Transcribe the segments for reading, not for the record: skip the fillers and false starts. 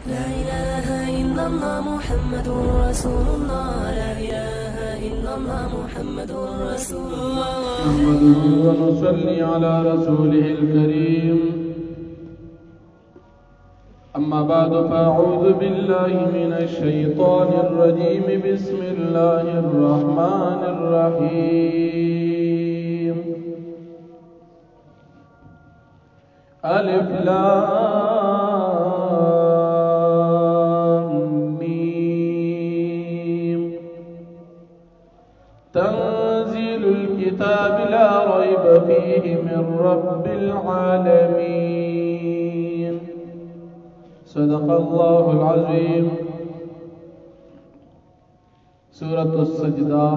لا إله إلا الله محمد رسول الله. لا إله إلا الله محمد رسول الله. نحمده ونصلي على رسوله الكريم. أما بعد فأعوذ بالله من الشيطان الرجيم. بسم الله الرحمن الرحيم. ألف لام ميم. تنزيل الكتاب لا ريب فيه من رب العالمين. صدق الله العظيم. سورة السجدہ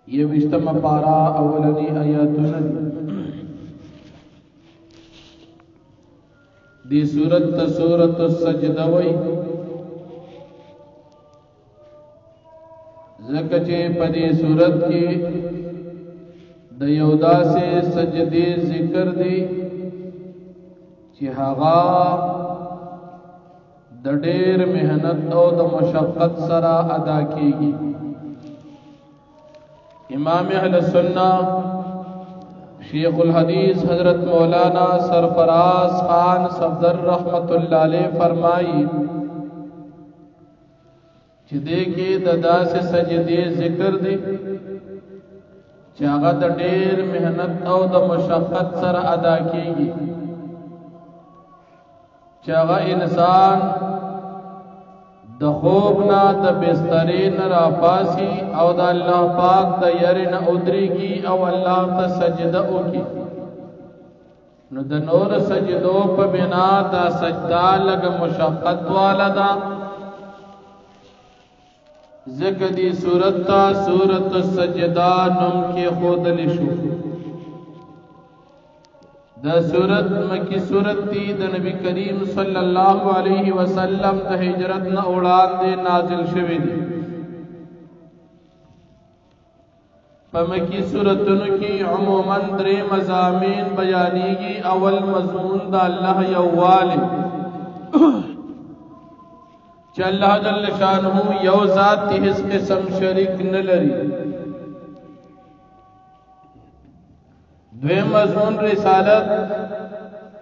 یہ وشتم پارا اولنی آیاتنا دی سورة السجدہ وی زکچے پدی سورت کی دیودا سے سجدے ذکر دی چی هغا د ډېر محنت او د مشقت سره ادا کیږي. امام اهل سنة شیخ الحدیث حضرت مولانا سرفراز خان صفدر رحمت اللہ علیہ فرمائی چی دیکھے ددا سے سجدے ذکر دی چی هغا د ډېر محنت او د مشقت سره ادا کیږي. چاگا انسان د خوب نا د بسترین را پاسی او د اللہ پاک د یرن ادری کی او اللہ تا سجدہ کی نو د نور سجدو پا بنا دا سجدہ لگ مشقت والا دا ذکر دی سورت تا سورت السجدہ نم کی خود لشو. دا سورت مکی سورت دی دا نبی کریم صلی اللہ علیہ وسلم دا ہجرت نا اولاد دے نازل شوی دی. پا مکی سورتن کی عموماً درے مضامین بیانی گی. اول مضمون دا اللہ یوالی چا اللہ جل شانہ یو ذات تی اس قسم شریک نلری. دویم مضمون رسالت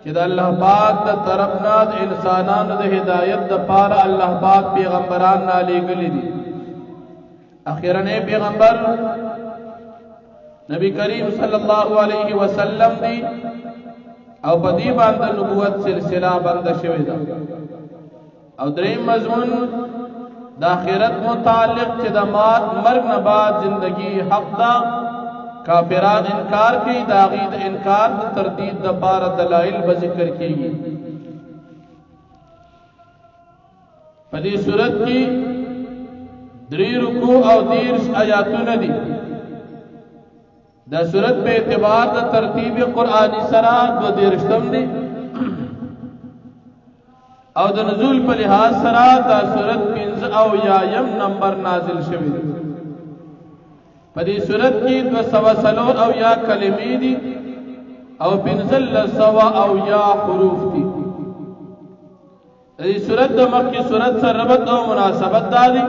چی دا اللہ پاک دا طرفنا دا انسانان دا ہدایت دا پارا اللہ پاک پیغمبران نالے گلی دی. اخیرنے پیغمبر نبی کریم صلی اللہ علیہ وسلم دی او پدی باند نبوت سلسلہ بند شوی دا. او دریم مضمون دا آخرت متعلق چی دا مرگ نباد زندگی حق دا کافران انکار کی داغید انکار تردید دا پار دلائل بذکر کی گی. پدی صورت کی دری رکوع او دیرش آیاتو ندی. دا صورت پہ اعتبار دا ترتیب قرآنی سرا دو دیرشتم دی او دا نزول پہ لحاظ سرا دا صورت پینز او یایم نمبر نازل شوی دی. پدی صورت کی 200 او یا کلمی دی او پنزل سوا او یا حروف دی. پدی صورت دا مکی صورت سر ربط او مناسبت داری.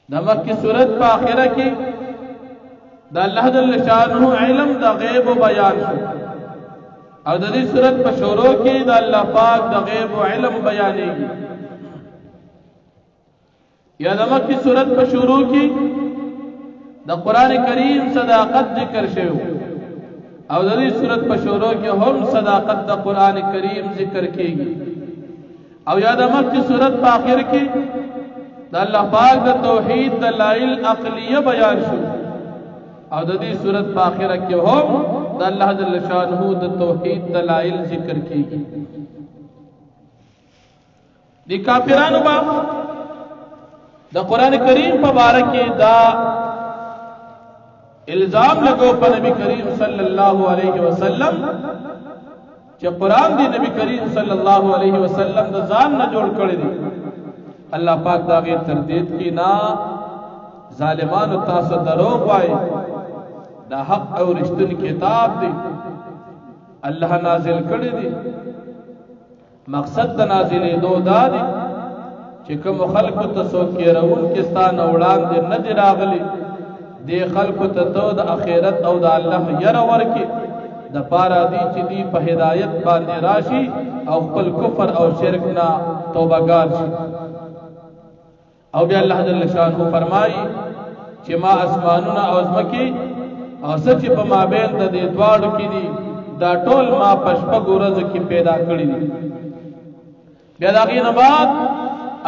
دا مکی صورت پا آخرہ کی دا اللہ جل شانہ علم دا غیب و بیان شو او دا دی صورت پا شروع کی دا اللہ پاک دا غیب و علم بیانے گی. یا نمک کی صورت پر شروع کی دا قرآن کریم صداقت ذکر شیو او دا دی صورت پر شروع کی ہم صداقت دا قرآن کریم ذکر کی گی. او یا نمک کی صورت پر آخر کی دا اللہ پاک دا توحید دلائل عقلیہ بیان شو او دا دی صورت پر آخر کی ہم دا اللہ جل شانہ دا توحید دلائل ذکر کی گی. دی کافرانو با دا قرآن کریم پا بارکی دا الزام لگو پا نبی کریم صلی اللہ علیہ وسلم چا قرآن دی نبی کریم صلی اللہ علیہ وسلم دا زان نہ جوڑ کردی دی. اللہ پاک دا غیر تردید کی نا ظالمان تاسو دروغ وائے دا حق اور رشتن کتاب دی الله نازل کړی دي. مقصد د نازلې دو دا دی چې کوم خلکو ته څوک يرون کې ستانه وړاندې نه دی راغلي، دې خلکو ته د آخرت او د الله ير ورکي د پاره دي چې دی په هدایت باندې راشي او خپل کفر او شرک نه توبهګار شي. او بیا الله جل شانه فرمایي چې ما اسمانونه او ځمکې او سچ په مابین د دې دواړو کې دي دا ټول ما پشپږ ورځې کې پیدا کړی دي. بیا دا غي نه بعد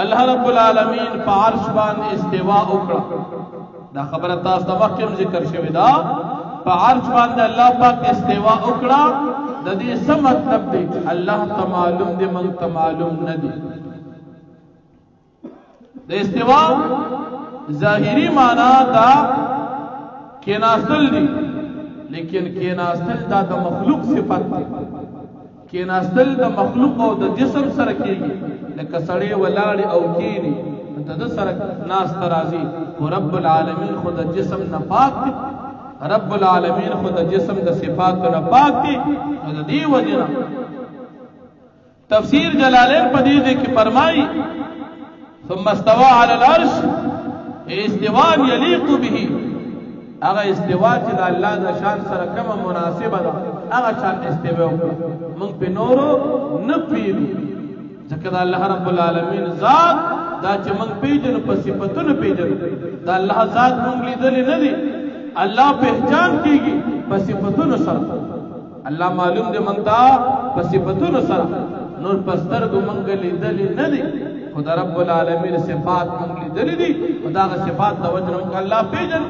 الله رب العالمین په عرش باندې استوا وکړه. دا خبره تاسو ته مخکې ذکر شوې ده. په عرش باندې الله پاک استوا وکړه. د دې څه مطلب دی؟ الله ته معلوم دی، موږ ته معلوم نه دی. د استوا ظاهری معنا دا کیناستل دی، لیکن کیناستل دا د مخلوق صفت دی. کیناستل د مخلوق او د جسم سره کیږي، لکه سړی ولاړ او کینی د سره ناس ترازی. او رب العالمین خود جسم نه پاک دی، رب العالمین خود جسم د صفات نه پاک دی. نو د دې وجه تفسیر جلالین په دې کې فرمایي ثم استوى على العرش استواء يليق به. هغه استوا چې د الله د شان سره کومه مناسبه ده هغه شان استوا وکړه. موږ په نورو نه پیږو ځکه د الله رب العالمین ذات دا چې موږ پیژنو په صفاتونو پیژنو. دا الله ذات موږ لیدلې نه دي، الله پہچان کیږي په صفاتونو سره. الله معلوم دی موږ ته په صفاتونو سره، نور په سترګو موږ لیدلې نه دي. خدای رب العالمین صفات موږ لیدلې دي، خدای هغه صفات د وجه موږ الله پیژن.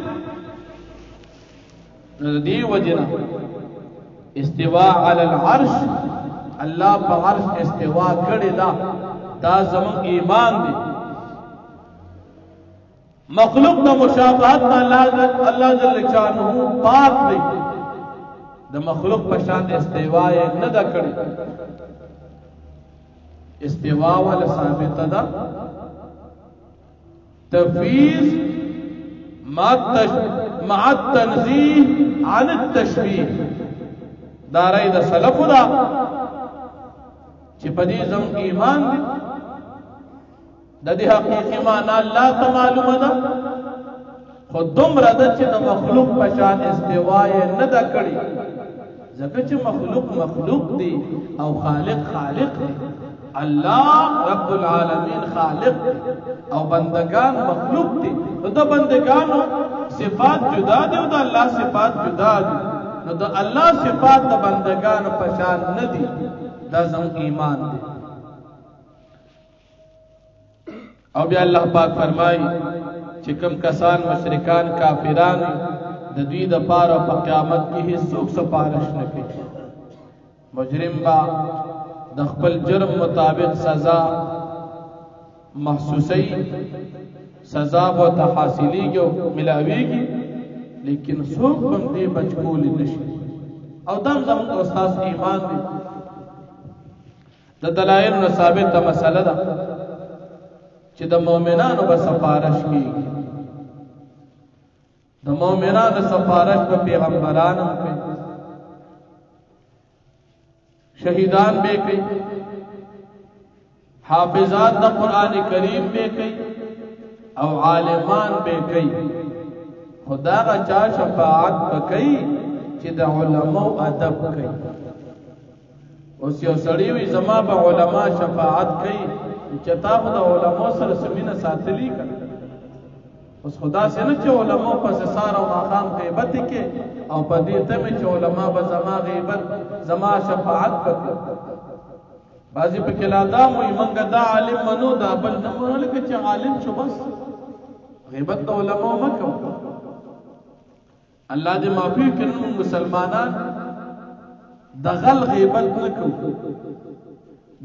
دی وجنا استوا علی العرش، الله په عرش استوا کړی دا زمون ایمان دی. مخلوق د مشابهت الله جل شانه پاک دی، د مخلوق په شان استوا نه دا کړی. استوا ول ثابت ده، تفویض مع التنزیه عن التشبیه دا رای د سلف دا چې په دې زم ایمان دی. د دې حقیقي معنا الله ته معلومه ده، خو دومره ده چې د مخلوق په شان استوا نه ده کړی، ځکه چې مخلوق دی او خالق دی. الله رب العالمین خالق دی او بندگان مخلوق دی. نو د بندگانو صفات جدا دی او د الله صفات جدا دی. نو د الله صفات د بندگانو په شان نه دي. دا زموږ ایمان دی. او بیا الله پاک فرمایي چې کوم کسان مشرکان کافران د دوی د پاره په قیامت کې هیڅ سفارش نه کوي. مجرم با د خپل جرم مطابق سزا محسوسی، سزا و تحاصیلیږي او ملاویږي، لیکن څوک هم دې بچ کولی نشي. او دا زموږ استاد ایمان دی. د دلایل نه ثابت مسله ده چې د مؤمنانو به سفارش کیږي. د مؤمنانو سفارش په پیغمبرانو کوي، شهیدان به کوي، حافظات د قران کریم به کوي او عالمان به کوي. خدا کا چا شفاعت کوي چې د علماء ادب کوي. اوس یو سړی وي زما به علما شفاعت کوي چې تاسو د علماء سره سمینه ساتلی کړئ. اوس خدا سے نه چې علماء پس سار او ماقام غیبت کې او په دې ته چې علماء به زما غیبت زما شفاعت وکړي. بعضی په کلا دا مو منګه دا عالم منو دا بل نه منو، لکه چې عالم شو بس غیبت د علماء مکو. الله دې معافي کړي مسلمانان د غل غیبت نکو،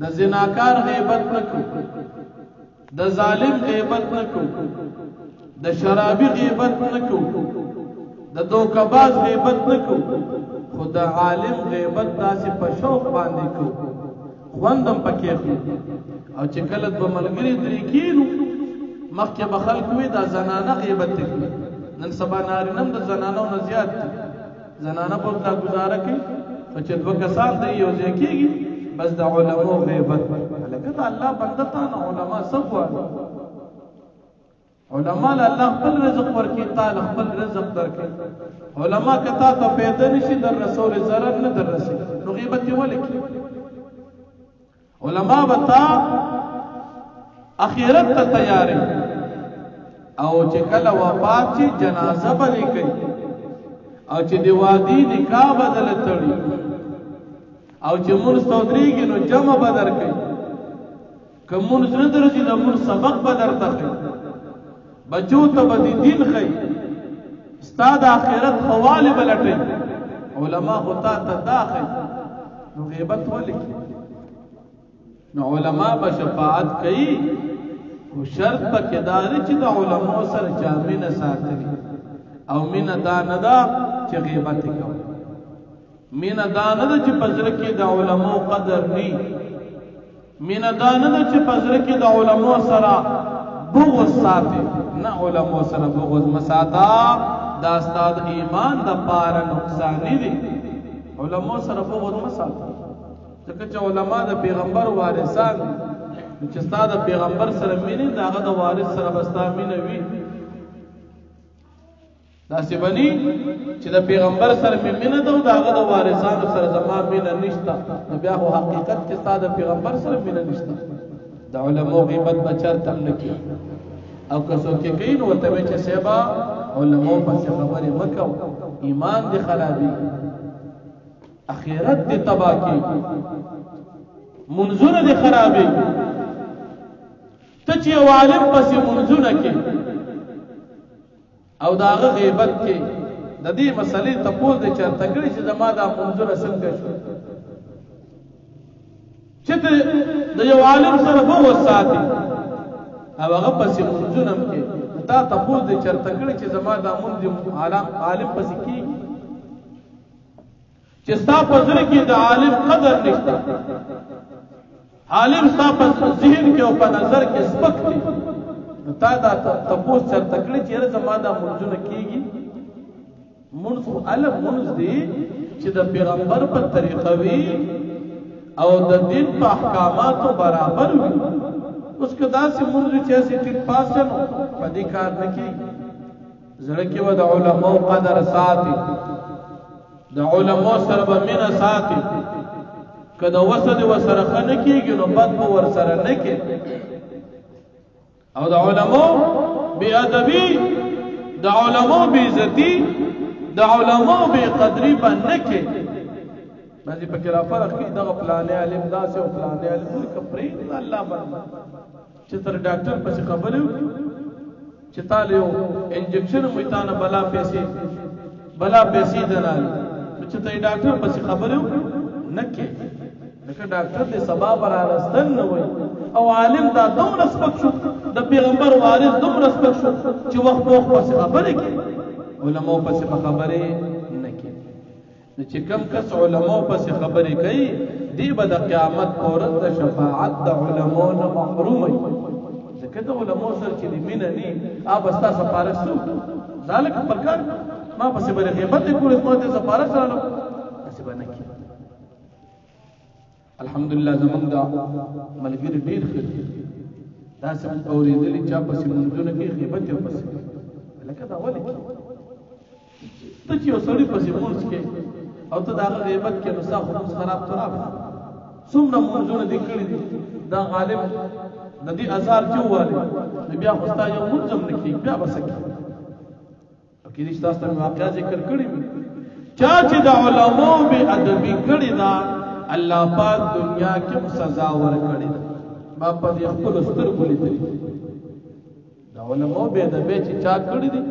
د زناکار غیبت نکو، د ظالم غیبت نکو، د شرابی غیبت نکو، د دوکباز غیبت نکو، خو د عالم غیبت داسې په شوق باندې کو، خوندم پکې خو. او چې کله به ملګری درې کینو مخکې به خلک وي دا زنانه غیبت کوي. نن سبا نارینه هم د زنانو نه زیات دي. زنانه په دا گزاره کوي چې دوه کسان دی یو ځای کېږي بس د علماء غیبت لکه د الله بنده ته نه علما څه غواړي علما له الله خپل رزق ورکړي تعالی خپل رزق درکړي علما کتا ته پیدا نشي در رسول ضرر نه در رسي نو غیبت یې ولې کوي علما بتا اخرت ته تیاری او چې کله وفات شي جنازه باندې کوي او چې دی وادي نکاح بدل تړي او چې مونږ ستودريږي نو جمع بدر کوي کوم مونږ نه درځي نو مونږ سبق بدر تخي بچو ته بدی دین خي استاد اخرت حواله بلټي علما هوتا ته داخل نو غیبت ولې نو علما به شفاعت کوي او شرط پکې داري چې د علماء سره جامینه ساتري او مینه دا نه دا چې غیبت کوي مینه دا نه دا چې پزړه کې د علماء قدر ني مینه دا نه دا چې پزړه کې د علماء سره بغض ساتي نه علماء سره بغض مساتا دا استاد ایمان د پاره نقصان دي علماء سره بغض مساتا ځکه چې علما د پیغمبر وارثان چې استاد پیغمبر سره مینه داغه د وارث سره بستا مینه وي دا سی بني چې د پیغمبر سره مینه ده او داغه د وارثانو سره زما مینه نشته نو بیا خو حقیقت کې استاد پیغمبر سره مینه نشته د علماء غیبت بچر تم نکي او که څوک کوي نو ته چې سبا علماء پس خبره مکو ایمان دي خرابي اخرت دي تباہ کی منزونه دي خرابي ته چې عالم پس منزونه کې او داغه غیبت کې د دې مسلې تپوس دي چې تکړه چې زما د منزونه څنګه شو چې د یو عالم سره وو ساتي او هغه پس منزونه کې دا تپوس دي چې تکړه چې زما د عالم پس کې چې ستا په ځل کې د عالم قدر نشته عالم ستا په ذهن کې او په نظر کې سپک دی تا دا تپوس چر تکړه چې زما د منځونه کېږي منځ علم منځ دی چې د پیغمبر په طریقه وي او د دین په احکاماتو برابر وي اوس کدا سي منځ چې سي ټیک پاسنو په دې کار نه کېږي زړه کې و د علماء قدر ساتي د علماء سره به مینه ساتي کله وسد وسره خنه کېږي نو بد به ور سره نه کې او د علماء بی ادبی د علماء بی عزتی د علماء بی قدری باندې کې باندې په کلا فرق کې دغه فلانه عالم داسې او فلانه عالم کپري الله باندې چې تر ډاکټر پس خبره چې تاله انجکشن مېتانه بلا پیسې دلال چې ته ډاکټر پس خبره نه کې لکه ډاکټر دې سبا برارستن نه وي او عالم دا دومره سپک شو د پیغمبر وارث دومره سپک شو چې وخت پس خبره کې علماء پس خبره نه کې چې کم کس علماء پس خبره کوي دی به د قیامت پورې د شفاعت د علماء نه محروم وي ځکه د علماء سره چې مینه نه اب استا سفارش شو ذالک پرکار ما پس به غیبت کول اسمه ته سفارش رالو پس به نه کې الحمدلله زمونږ دا ملګری ډیر ښه دا سم اوریدلی چا پس منځونه کې غیبت یو پس لکه دا ولې ته چې اوسړي پس منځ کې او ته دا غیبت کې نو څه خراب څومره منځونه دي کړی دي دا غالب د دې ازار چواله بیا خوستا یو منځم نه کې بیا بسکه کې دې تاسو ته واقعا ذکر کړی چا چې د علماء به ادبی کړی دا الله پاک دنیا کې سزا ورکړي ما په دې خپل سترګو لیدلې دا علماء به ادبی چې چا کړی دي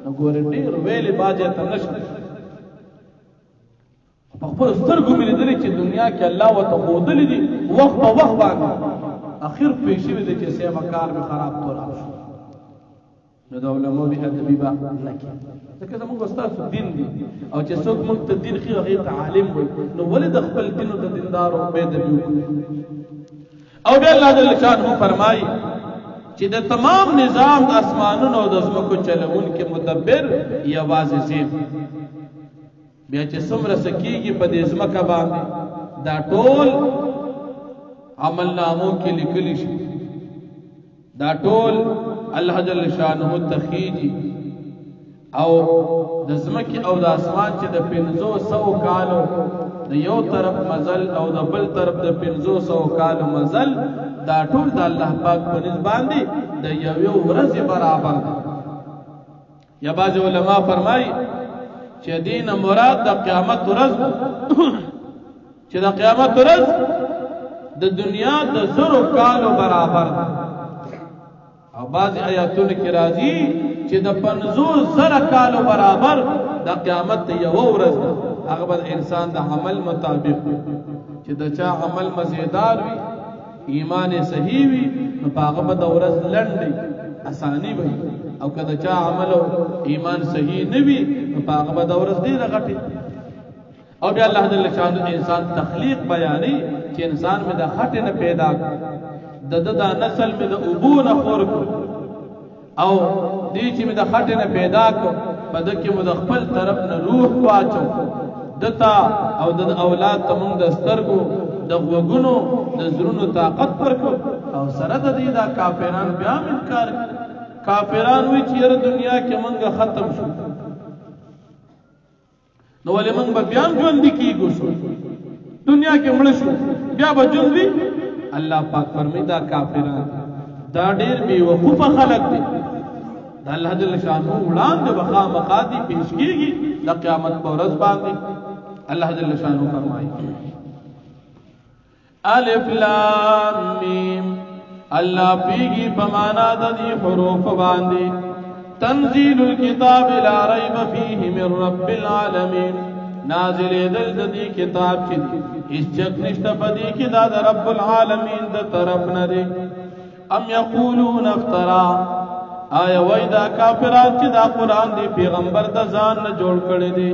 نو ګورې ډېر ویلې باجه ته نشته په خپل سترګو مې لیدلې چې دنیا کې الله وته خودلې دي وخت په وخت باندې اخر پیښې دي چې سیمه کار به خراب تور شو نو دا علماء به ادبی با نه کې ځکه زموږ استاد دین دي او چې څوک موږ ته دین خي غیر عالم وي نو ولې د خپل دین او د دیندارو به ادبی او بیا الله جل شانه فرمایي چې د تمام نظام د اسمانونو او د زمکو چلون کې مدبر یوازې زین بیا چې څومره سکیږي په دې ځمکه باندې دا ټول عمل نامو کې لیکلی شي دا ټول الله جل شانه تخیجی او د ځمکې او د اسمان چې د 500 کالو د یو طرف مزل او د بل طرف د 500 کالو مزل دا ټول د الله پاک په نسبت باندې د یو ورځې برابر دي یا بعض علما فرمایي چې دین مراد د قیامت ورځ چې د قیامت ورځ د دنیا د 100 کالو برابر ده او بعض آیاتونه کې راځي چې د 500 کالو برابر د قیامت یو ورځ ده هغه به انسان د عمل مطابق چې د چا عمل مزیدار وي ایمان صحیح وي نو هغه به د ورځ لنډي اسانی وي او کله چا عمل او ایمان صحیح نه وي نو هغه به د ورځ ډیره غټي او بیا الله جل شانه انسان تخلیق بیانې چې انسان مې د خټه نه پیدا د نسل مې د ابونه خور کو او دې چې مې د خټه نه پیدا کو په دکې مو د خپل طرف نه روح واچو دتا او د اولاد تمون د سترګو د وګونو د زړونو طاقت ورکو او سره د دې دا کافران بیا انکار کافران وی چې دنیا کې مونږه ختم شو نو ولې مونږ به بیا ژوند کیږو شو دنیا کې مړ شو بیا به ژوند وی الله پاک فرمایي دا کافران دا ډېر بے وقوفه خلق دي دا الله جل شانه وړاندې بخا مقادي پیش کیږي د قیامت پر ورځ باندې الله جل شانه فرمایي الف لام میم الله پیږي په معنا د دې حروف باندې تنزيل الكتاب لا ريب فيه من رب العالمين نازل دل دې کتاب چې هیڅ شک نشته په دې کې دا د رب العالمین د طرف نه دی ام یقولون افترا آیا وای دا کافران چې دا قران دی پیغمبر د ځان نه جوړ کړی دی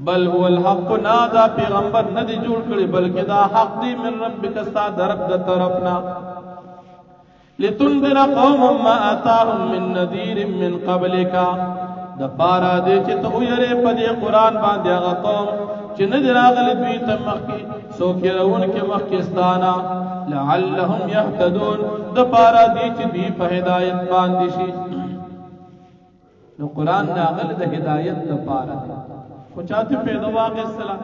بل هو الحق نادا پیغمبر نه دی جوړ کړی بلکې دا حق دی من ربک ستا درب د طرفنا لتنذر قوما ما اتاهم من نذير من قبلك د پارا دې چې ته ویره په دې قران باندې هغه قوم چې نه دی راغلی دوی ته مخکې څوک یې روون کې مخکې ستانا لعلهم يهتدون د پارا دې چې دوی په هدایت باندې شي نو قران راغلی د هدایت لپاره خو چاته پیدا واقع السلام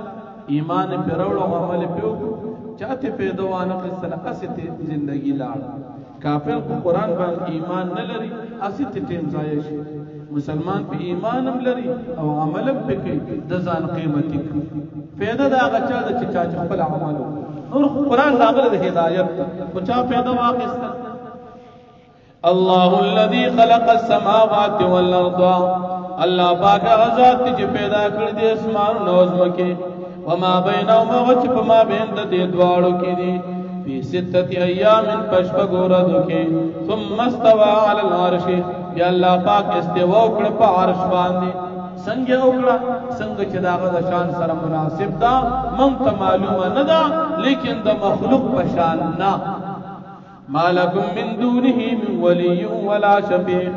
ایمان پر وړو عمل پیو چاته پیدا وانه السلام استه زندگی لاړ کافر کو قران باندې ایمان نه لري استه ټیم ضایع شي مسلمان په ایمان هم لري او عمل هم پکې د ځان قیمتي پیدا دا غچا د چې چا خپل عملو نور قران راغله د هدایت او چا پیدا واقع الله الذي خلق السماوات والارض الله پاک غزاد چې پیدا کړی د اسمان او زمکه وما بينهما وچ په ما بین د دې دواړو کې دي في 6 ايام پشپګورادو کې ثم استوى على العرش یا الله پاک استوا وکړ په عرش باندې څنګه وکړه څنګه چې داغه د شان سره مناسب ده مونږ ته معلومه نه ده لیکن د مخلوق په شان نه مالکم من دونه من ولي ولا شفيع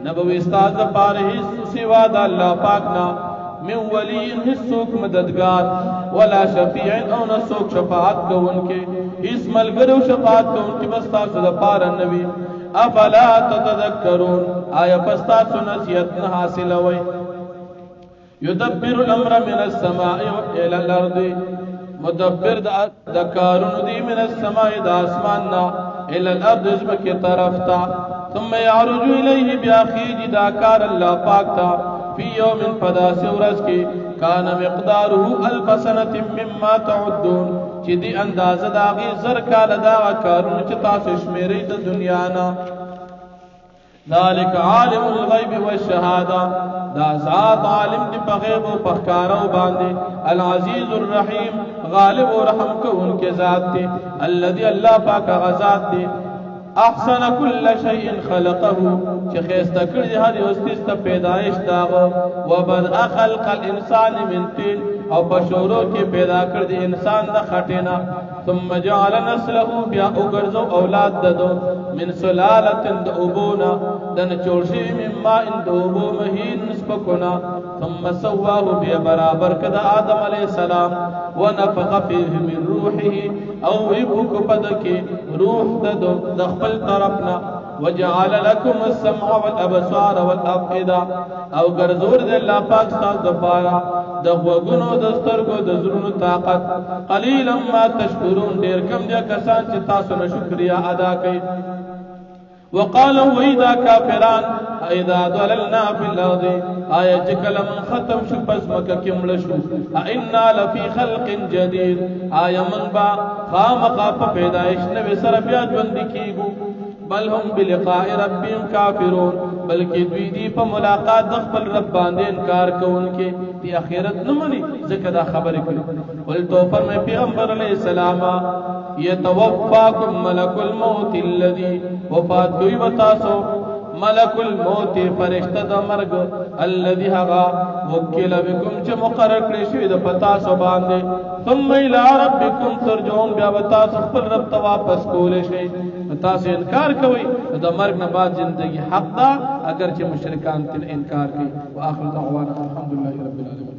نبوي استاد پاره سوا د الله پاک نه من ولي هیڅوک مددگار ولا شفيع او نسوک شفاعت کوونکې هیڅ ملګرو شفاعت کوونکې بس تاسو د پاره نبی افلا تتذكرون آیا پس تاسو نصیحت نه حاصلوي يدبر الامر من السماء الى الارض مدبر د کارونو دی من السماء د اسماننا الى الارض زمکه طرف تا ثم يعرج اليه باخيج دا کار الله پاک تا في يوم فداس ورځ کې کان مقداره 1000 سنه مما تعدون چې دی اندازه دا غي زر کال دا کارونه چې تاسو شمیرې د دنیا نه ذلك عالم الغيب والشهاده دا ذات عالم دی په غیب او په ښکارو باندې العزیز الرحیم غالب او رحم کوونکی ذات دی الذي الله پاک غزاد دی احسن كل شيء خلقه چې خسته کړی هر یو څه پیدایش داغو وبدأ خلق الانسان من طين او پشورو کی پیدا کر دی انسان دا خٹینا ثم جعل نسله بیا اگرزو اولاد ددو من سلالت دا ابونا دن چوشی من ماء دا ابو مہین نسبکنا ثم سواه بیا برابر کدا آدم علیہ السلام ونفق فیه من روحه او ویبوک پدکی روح ددو دخبل طرفنا وجعل لكم السمع والابصار والافئده او غرزور د الله پاک تاسو د پاره د وګونو د سترګو د زړونو طاقت قليلا ما تشکرون ډیر کم دي کسان چې تاسو نه شکریا ادا کوي وقالوا واذا كافرون اذا ضللنا في الارض آیت کلم ختم شو پس مکه کمل شو انا لفي خلق جديد آیا من با خامخا په پیدائش نو سره بیا ژوند کیګو بل هم بلقاء ربهم کافرون بلکې دوی دی په ملاقات د خپل رب باندې انکار کوونکې دی اخرت نه مني ځکه دا خبره کوي ول تو فرمای پیغمبر علیہ السلام یتوفاکم ملک الموت الذي وفات کوي وتاسو ملک الموت فرشتہ د مرګ الذي هغا وکیل بكم چې مقرر کړی شوی د پتا سو باندې ثم الى ربكم ترجعون بیا وتاسو خپل رب ته واپس کول شي تاسو انکار کوي د مرګ نه بعد ژوندۍ حق ده اگر چې مشرکان تل انکار کوي واخر دعوانا الحمدلله رب العالمین